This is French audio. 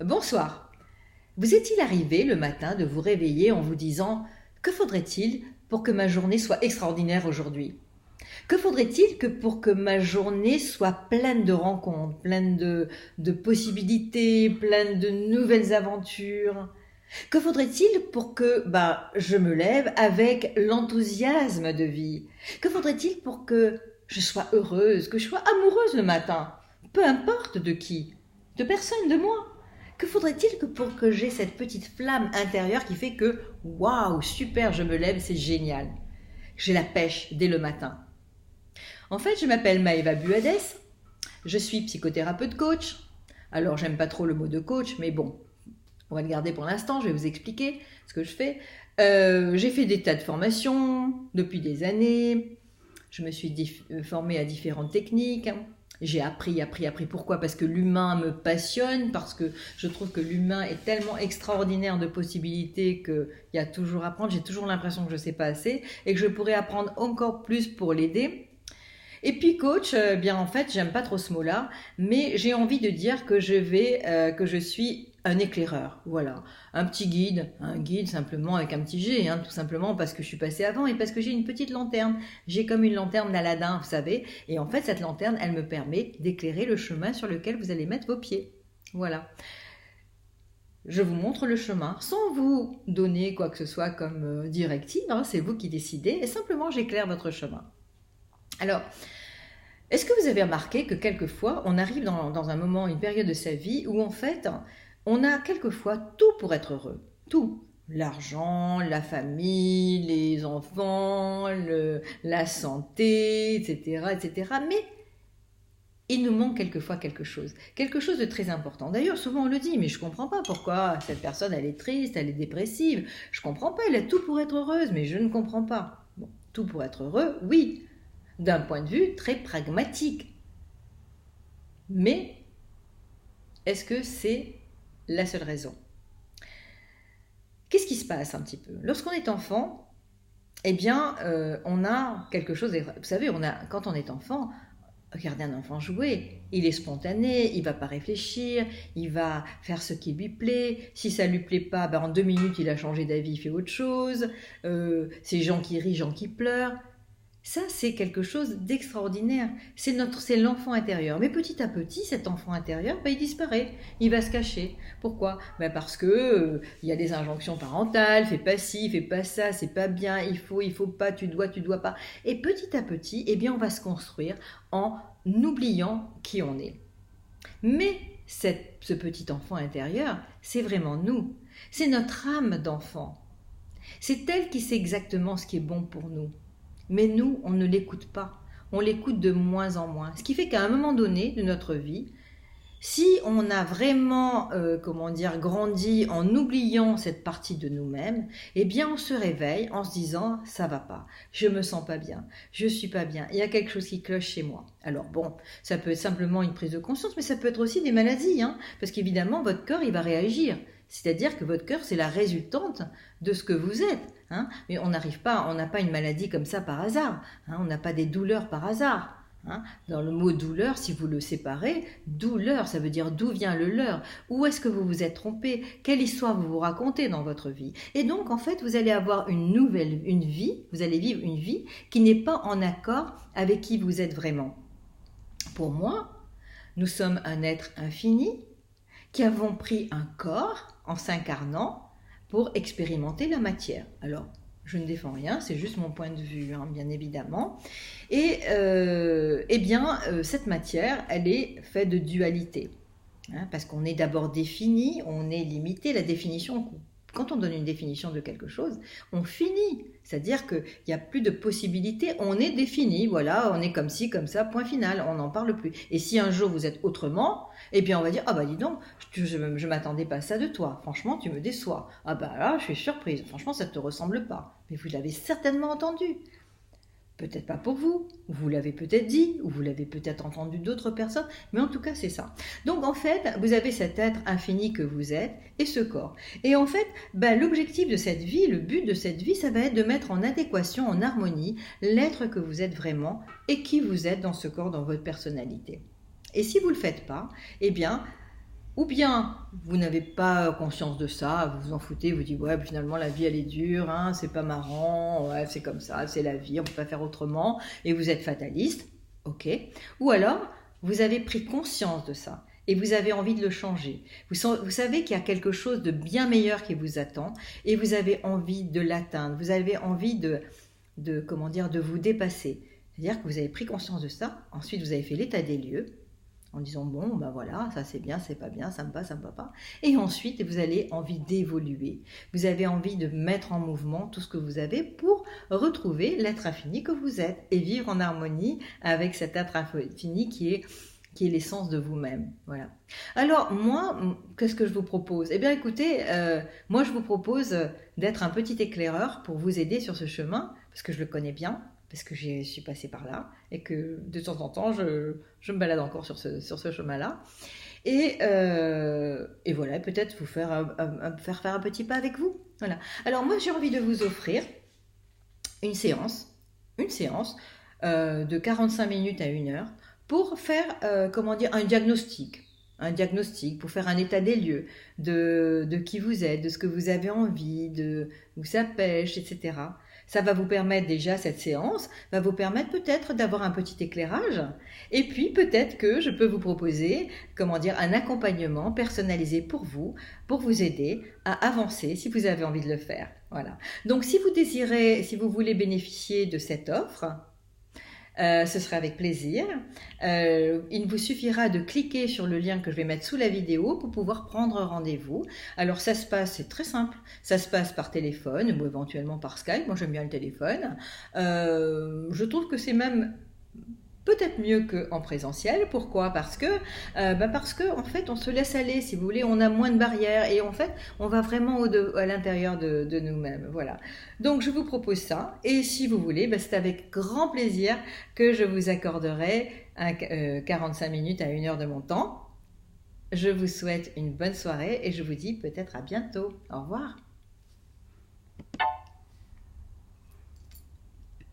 Bonsoir. Vous est-il arrivé le matin de vous réveiller en vous disant « Que faudrait-il pour que ma journée soit extraordinaire aujourd'hui ?» Que faudrait-il pour que ma journée soit pleine de rencontres, pleine de possibilités, pleine de nouvelles aventures? Que faudrait-il pour que je me lève avec l'enthousiasme de vie? Que faudrait-il pour que je sois heureuse, que je sois amoureuse le matin? Peu importe de qui, de personne, de moi. Que faudrait-il pour que j'ai cette petite flamme intérieure qui fait que waouh, super, je me lève, c'est génial. J'ai la pêche dès le matin. En fait, je m'appelle Maëva Buades, je suis psychothérapeute coach. Alors, j'aime pas trop le mot de coach, mais bon, on va le garder pour l'instant, je vais vous expliquer ce que je fais. J'ai fait des tas de formations depuis des années, je me suis formée à différentes techniques. J'ai appris. Pourquoi? Parce que l'humain me passionne, parce que je trouve que l'humain est tellement extraordinaire de possibilités qu'il y a toujours à apprendre. J'ai toujours l'impression que je ne sais pas assez et que je pourrais apprendre encore plus pour l'aider. Et puis coach, bien en fait, j'aime pas trop ce mot-là, mais j'ai envie de dire que je suis un éclaireur, voilà, un guide simplement avec un petit G, tout simplement parce que je suis passée avant et parce que j'ai une petite lanterne. J'ai comme une lanterne d'Aladin, vous savez, et en fait cette lanterne, elle me permet d'éclairer le chemin sur lequel vous allez mettre vos pieds. Voilà. Je vous montre le chemin sans vous donner quoi que ce soit comme directive, c'est vous qui décidez, et simplement j'éclaire votre chemin. Alors, est-ce que vous avez remarqué que quelquefois, on arrive dans un moment, une période de sa vie où en fait, on a quelquefois tout pour être heureux. Tout. L'argent, la famille, les enfants, la santé, etc., etc. Mais il nous manque quelquefois quelque chose de très important. D'ailleurs, souvent on le dit, mais je ne comprends pas pourquoi cette personne, elle est triste, elle est dépressive. Je ne comprends pas, elle a tout pour être heureuse, mais je ne comprends pas. Bon, tout pour être heureux, oui, d'un point de vue très pragmatique. Mais est-ce que c'est la seule raison? Qu'est-ce qui se passe un petit peu? Lorsqu'on est enfant, eh bien, on a quelque chose... Vous savez, quand on est enfant, regardez un enfant jouer, il est spontané, il ne va pas réfléchir, il va faire ce qui lui plaît. Si ça ne lui plaît pas, en 2 minutes, il a changé d'avis, il fait autre chose. C'est gens qui rient, gens qui pleurent. Ça, c'est quelque chose d'extraordinaire. C'est l'enfant intérieur. Mais petit à petit, cet enfant intérieur, il disparaît. Il va se cacher. Pourquoi? Parce que il y a des injonctions parentales. Fais pas ci, fais pas ça, c'est pas bien. Il faut pas, tu dois pas. Et petit à petit, on va se construire en oubliant qui on est. Mais ce petit enfant intérieur, c'est vraiment nous. C'est notre âme d'enfant. C'est elle qui sait exactement ce qui est bon pour nous. Mais nous, on ne l'écoute pas. On l'écoute de moins en moins. Ce qui fait qu'à un moment donné de notre vie, si on a vraiment, grandi en oubliant cette partie de nous-mêmes, on se réveille en se disant « ça va pas, je me sens pas bien, je suis pas bien, il y a quelque chose qui cloche chez moi ». Alors bon, ça peut être simplement une prise de conscience, mais ça peut être aussi des maladies, parce qu'évidemment, votre corps, il va réagir. C'est-à-dire que votre cœur, c'est la résultante de ce que vous êtes. Mais on n'a pas une maladie comme ça par hasard. On n'a pas des douleurs par hasard. Dans le mot douleur, si vous le séparez, douleur, ça veut dire d'où vient le leurre. Où est-ce que vous vous êtes trompé? Quelle histoire vous vous racontez dans votre vie? Et donc, en fait, vous allez avoir une vie, vous allez vivre une vie qui n'est pas en accord avec qui vous êtes vraiment. Pour moi, nous sommes un être infini qui avons pris un corps en s'incarnant pour expérimenter la matière. Alors, je ne défends rien, c'est juste mon point de vue, bien évidemment. Et cette matière, elle est faite de dualité. Parce qu'on est d'abord défini, on est limité. La définition, quand on donne une définition de quelque chose, on finit. C'est-à-dire qu'il n'y a plus de possibilités, on est défini, voilà, on est comme ci, comme ça, point final, on n'en parle plus. Et si un jour vous êtes autrement, on va dire, dis donc, je m'attendais pas à ça de toi, franchement tu me déçois. Là, je suis surprise, franchement ça ne te ressemble pas. Mais vous l'avez certainement entendu. Peut-être pas pour vous, vous l'avez peut-être dit, ou vous l'avez peut-être entendu d'autres personnes, mais en tout cas c'est ça. Donc en fait, vous avez cet être infini que vous êtes et ce corps. Et en fait, l'objectif de cette vie, le but de cette vie, ça va être de mettre en adéquation, en harmonie, l'être que vous êtes vraiment et qui vous êtes dans ce corps, dans votre personnalité. Et si vous ne le faites pas, Ou bien vous n'avez pas conscience de ça, vous vous en foutez, vous dites ouais finalement la vie elle est dure, hein, c'est pas marrant, ouais, c'est comme ça, c'est la vie, on peut pas faire autrement, et vous êtes fataliste, ok. Ou alors vous avez pris conscience de ça et vous avez envie de le changer. Vous savez qu'il y a quelque chose de bien meilleur qui vous attend et vous avez envie de l'atteindre, vous avez envie comment dire, de vous dépasser. C'est-à-dire que vous avez pris conscience de ça, ensuite vous avez fait l'état des lieux, en disant bon ben voilà, ça c'est bien, c'est pas bien, ça me va pas, et ensuite vous avez envie d'évoluer, vous avez envie de mettre en mouvement tout ce que vous avez pour retrouver l'être infini que vous êtes et vivre en harmonie avec cet être infini qui est l'essence de vous-même. Voilà. Alors moi, qu'est-ce que je vous propose? Eh bien écoutez, moi je vous propose d'être un petit éclaireur pour vous aider sur ce chemin, parce que je le connais bien, parce que je suis passée par là, et que de temps en temps, je me balade encore sur ce chemin-là. Et voilà, peut-être vous faire faire un petit pas avec vous. Voilà. Alors moi, j'ai envie de vous offrir une séance de 45 minutes à 1 heure pour faire, comment dire, un diagnostic, pour faire un état des lieux de qui vous êtes, de ce que vous avez envie, de où ça pêche, etc. Ça va vous permettre déjà, cette séance va vous permettre peut-être d'avoir un petit éclairage, et puis peut-être que je peux vous proposer, comment dire, un accompagnement personnalisé pour vous aider à avancer si vous avez envie de le faire. Voilà. Donc si vous voulez bénéficier de cette offre, ce serait avec plaisir. Il vous suffira de cliquer sur le lien que je vais mettre sous la vidéo pour pouvoir prendre rendez-vous. Alors ça se passe, c'est très simple, ça se passe par téléphone ou éventuellement par Skype. Moi j'aime bien le téléphone. Je trouve que c'est même peut-être mieux qu'en présentiel. Pourquoi? Parce que en fait on se laisse aller, si vous voulez, on a moins de barrières et en fait on va vraiment à l'intérieur de nous-mêmes. Voilà. Donc je vous propose ça, et si vous voulez, c'est avec grand plaisir que je vous accorderai 45 minutes à 1 heure de mon temps. Je vous souhaite une bonne soirée et je vous dis peut-être à bientôt. Au revoir.